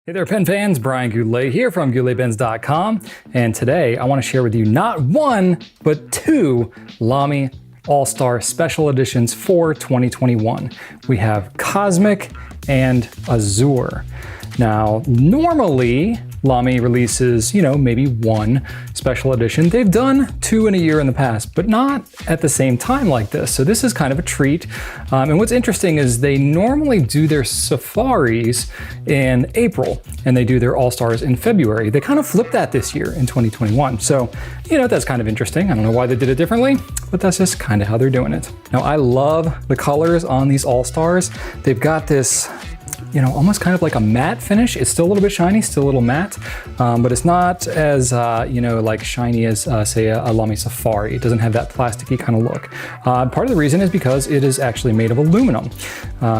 Hey there, pen fans. Brian Goulet here from GouletPens.com, and today I want to share with you not one, but two Lamy All-Star Special Editions for 2021. We have Cosmic and Azure. Now, normally, Lamy releases, maybe one special edition. They've done two in a year in the past, but not at the same time like this. So this is kind of a treat. And what's interesting is they normally do their safaris in April and they do their All-Stars in February. They kind of flipped that this year in 2021. So, that's kind of interesting. I don't know why they did it differently, but that's just kind of how they're doing it. Now, I love the colors on these All-Stars. They've got this almost kind of like a matte finish. It's still a little bit shiny, still a little matte, but it's not as, like shiny as, say, a Lamy Safari. It doesn't have that plasticky kind of look. Part of the reason is because it is actually made of aluminum.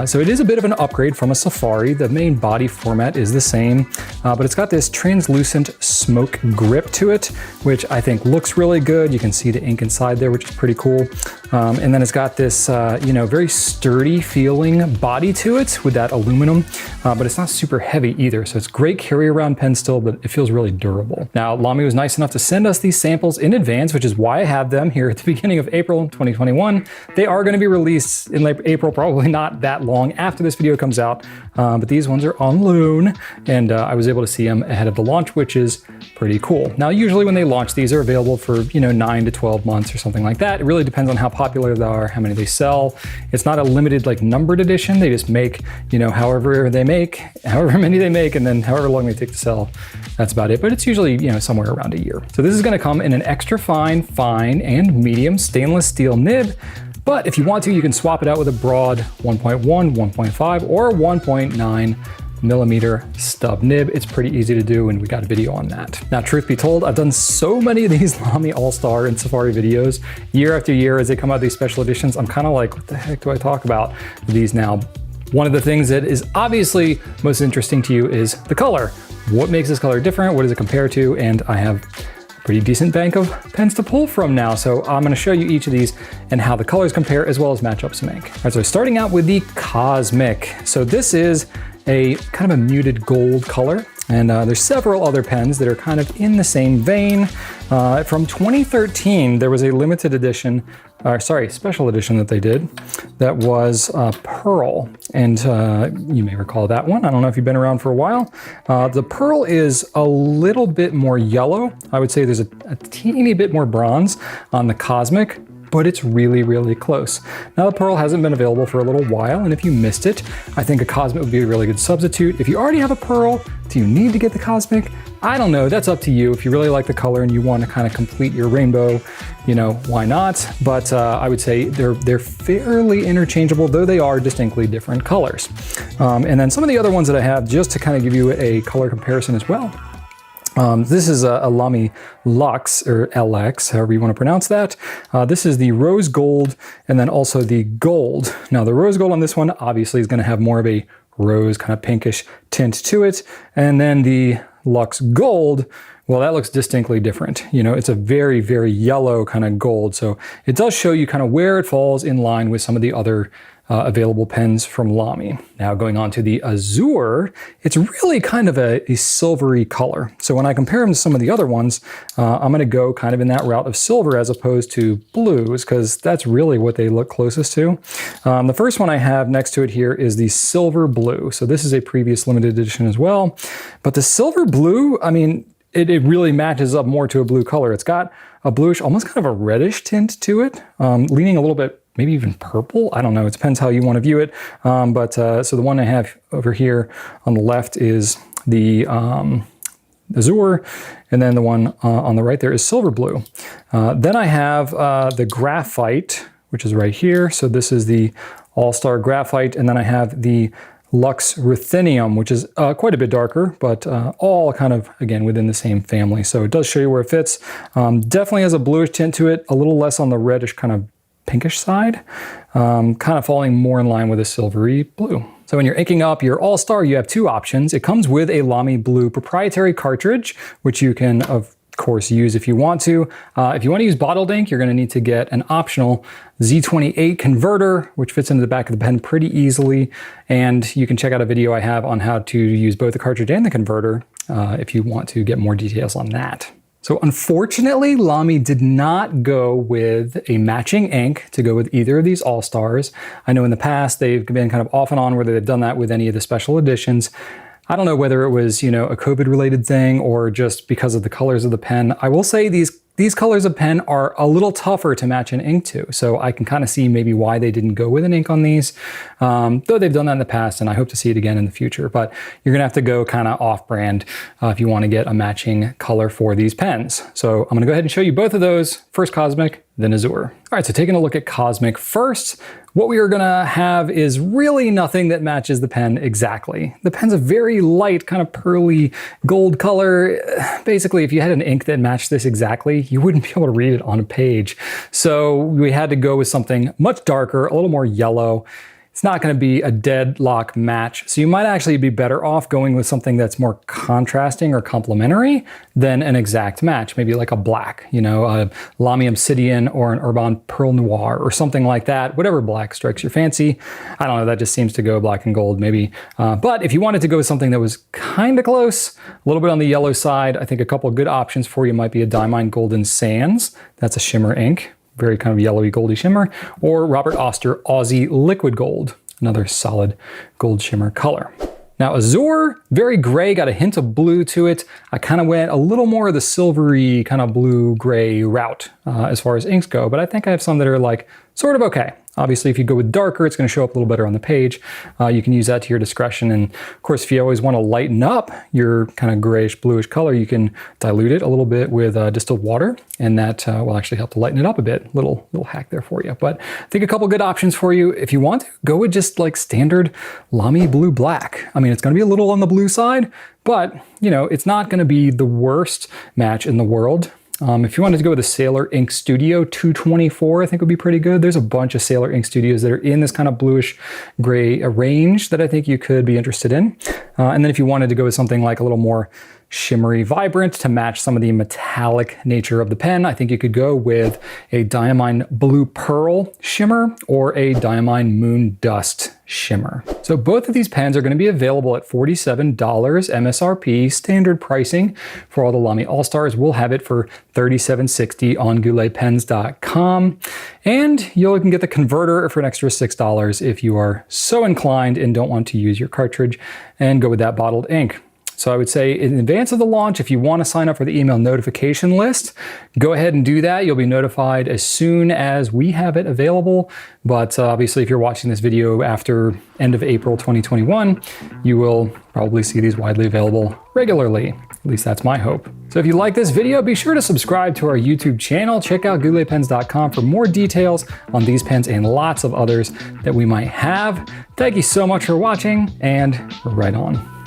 So it is a bit of an upgrade from a Safari. The main body format is the same, but it's got this translucent smoke grip to it, which I think looks really good. You can see the ink inside there, which is pretty cool. And then it's got this, very sturdy feeling body to it with that aluminum. But it's not super heavy either, so it's great carry around pen still, but it feels really durable. Now, Lamy was nice enough to send us these samples in advance, which is why I have them here at the beginning of April 2021. They are going to be released in April, probably not that long after this video comes out, but these ones are on loan, and I was able to see them ahead of the launch, which is pretty cool. Now, usually when they launch, these are available for 9 to 12 months or something like that. It really depends on how popular they are, how many they sell. It's not a limited numbered edition. They just make however many they make, and then however long they take to sell. That's about it, but it's usually somewhere around a year. So this is going to come in an extra fine, and medium stainless steel nib. But if you want to, you can swap it out with a broad 1.1, 1.5, or 1.9 millimeter stub nib. It's pretty easy to do, and we got a video on that. Now, truth be told, I've done so many of these Lamy All-Star and Safari videos year after year as they come out, these special editions. I'm kind of like, what the heck do I talk about these now? One of the things that is obviously most interesting to you is the color. What makes this color different? What does it compare to? And I have a pretty decent bank of pens to pull from now. So I'm going to show you each of these and how the colors compare as well as matchups make. All right, so starting out with the Cosmic. So this is a kind of a muted gold color. And there's several other pens that are kind of in the same vein. From 2013, there was a limited edition, special edition that they did that was Pearl. And you may recall that one. I don't know if you've been around for a while. The Pearl is a little bit more yellow. I would say there's a teeny bit more bronze on the Cosmic, but it's really, really close. Now, the Pearl hasn't been available for a little while, and if you missed it, I think a Cosmic would be a really good substitute. If you already have a Pearl, do you need to get the Cosmic? I don't know, that's up to you. If you really like the color and you want to kind of complete your rainbow, why not? But I would say they're fairly interchangeable, though they are distinctly different colors. And then some of the other ones that I have, just to kind of give you a color comparison as well. This is a Lamy Lux, or LX, however you want to pronounce that. This is the rose gold, and then also the gold. Now, the rose gold on this one obviously is going to have more of a rose kind of pinkish tint to it. And then the Lux Gold, well, that looks distinctly different. It's a very, very yellow kind of gold. So it does show you kind of where it falls in line with some of the other available pens from Lamy. Now, going on to the Azure, it's really kind of a silvery color. So when I compare them to some of the other ones, I'm going to go kind of in that route of silver as opposed to blues, because that's really what they look closest to. The first one I have next to it here is the silver blue. So this is a previous limited edition as well. But the silver blue, I mean, it really matches up more to a blue color. It's got a bluish, almost kind of a reddish tint to it, leaning a little bit maybe even purple. I don't know. It depends how you want to view it. So the one I have over here on the left is the Azure, and then the one on the right there is silver blue. Then I have the Graphite, which is right here. So this is the All-Star Graphite, and then I have the Lux Ruthenium, which is quite a bit darker, but all kind of, again, within the same family. So it does show you where it fits. Definitely has a bluish tint to it, a little less on the reddish kind of pinkish side, kind of falling more in line with a silvery blue. So when you're inking up your All-Star, you have two options. It comes with a Lamy Blue proprietary cartridge, which you can, of course, use if you want to. If you want to use bottled ink, you're going to need to get an optional Z28 converter, which fits into the back of the pen pretty easily. And you can check out a video I have on how to use both the cartridge and the converter if you want to get more details on that. So unfortunately, Lamy did not go with a matching ink to go with either of these All-Stars. I know in the past they've been kind of off and on whether they've done that with any of the special editions. I don't know whether it was, a COVID related thing or just because of the colors of the pen. I will say these colors of pen are a little tougher to match an ink to, so I can kind of see maybe why they didn't go with an ink on these, though they've done that in the past and I hope to see it again in the future. But you're gonna have to go kind of off-brand if you want to get a matching color for these pens. So I'm gonna go ahead and show you both of those, first Cosmic, then Azure. All right, so taking a look at Cosmic first, what we are gonna have is really nothing that matches the pen exactly. The pen's a very light, kind of pearly gold color. Basically, if you had an ink that matched this exactly, you wouldn't be able to read it on a page. So we had to go with something much darker, a little more yellow. It's not going to be a deadlock match, so you might actually be better off going with something that's more contrasting or complementary than an exact match, maybe like a black, a Lamy Obsidian or an Urban Pearl Noir or something like that, whatever black strikes your fancy. I don't know, that just seems to go black and gold maybe. But if you wanted to go with something that was kind of close, a little bit on the yellow side, I think a couple of good options for you might be a Diamine Golden Sands. That's a shimmer ink. Very kind of yellowy goldy shimmer, or Robert Oster Aussie Liquid Gold, another solid gold shimmer color. Now Azure, very gray, got a hint of blue to it. I kind of went a little more of the silvery kind of blue-gray route as far as inks go, but I think I have some that are like sort of okay. Obviously, if you go with darker, it's going to show up a little better on the page. You can use that to your discretion. And of course, if you always want to lighten up your kind of grayish, bluish color, you can dilute it a little bit with distilled water, and that will actually help to lighten it up a bit. Little hack there for you. But I think a couple good options for you. If you want to, go with just like standard Lamy blue black. I mean, it's going to be a little on the blue side, but it's not going to be the worst match in the world. If you wanted to go with a Sailor Ink Studio 224, I think would be pretty good. There's a bunch of Sailor Ink Studios that are in this kind of bluish gray range that I think you could be interested in. And then if you wanted to go with something like a little more shimmery, vibrant to match some of the metallic nature of the pen, I think you could go with a Diamine Blue Pearl shimmer or a Diamine Moon Dust shimmer. So both of these pens are going to be available at $47 MSRP, standard pricing for all the Lamy All-Stars. We'll have it for $37.60 on gouletpens.com. And you can get the converter for an extra $6 if you are so inclined and don't want to use your cartridge and go with that bottled ink. So I would say in advance of the launch, if you want to sign up for the email notification list, go ahead and do that. You'll be notified as soon as we have it available. But obviously, if you're watching this video after end of April 2021, you will probably see these widely available regularly. At least that's my hope. So if you like this video, be sure to subscribe to our YouTube channel. Check out gouletpens.com for more details on these pens and lots of others that we might have. Thank you so much for watching, and right on.